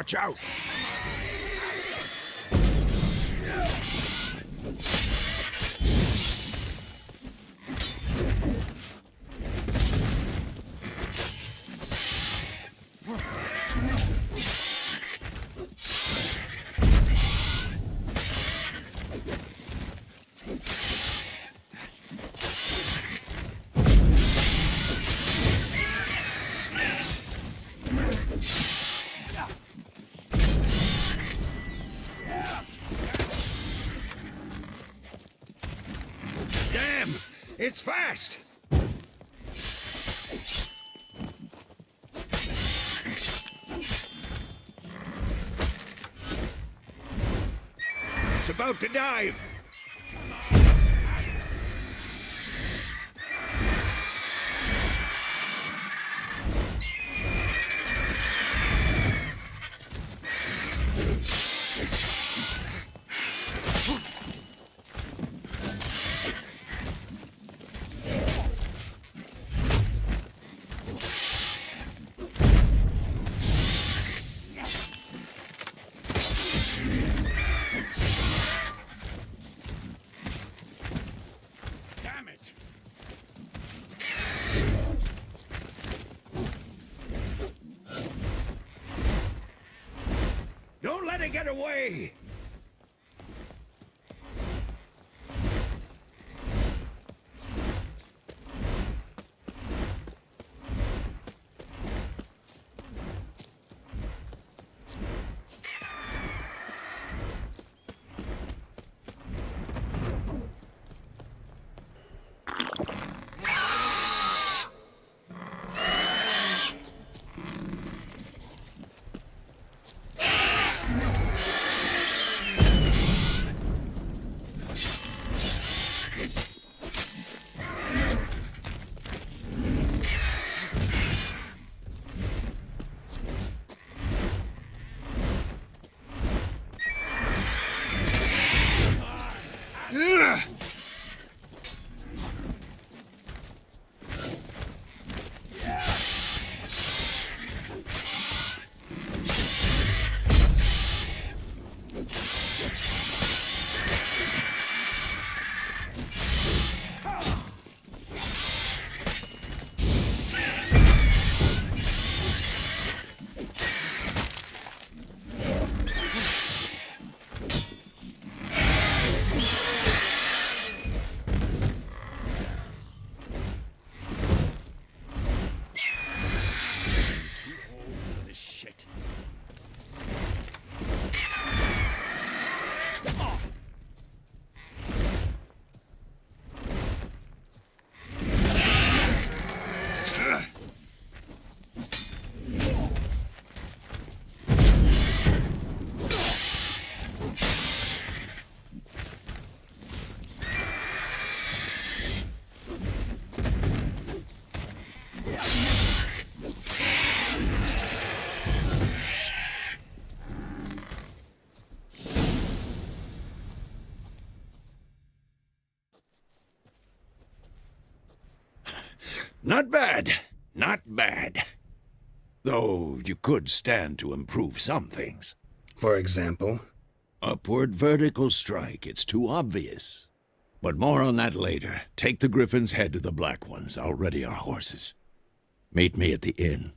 Watch out! Damn! It's fast! It's about to dive! Damn it! Don't let it get away! Ugh! Too old for this shit. Not bad. Not bad. Though you could stand to improve some things. For example? Upward vertical strike. It's too obvious. But more on that later. Take the Griffin's head to the Black Ones. I'll ready our horses. Meet me at the inn.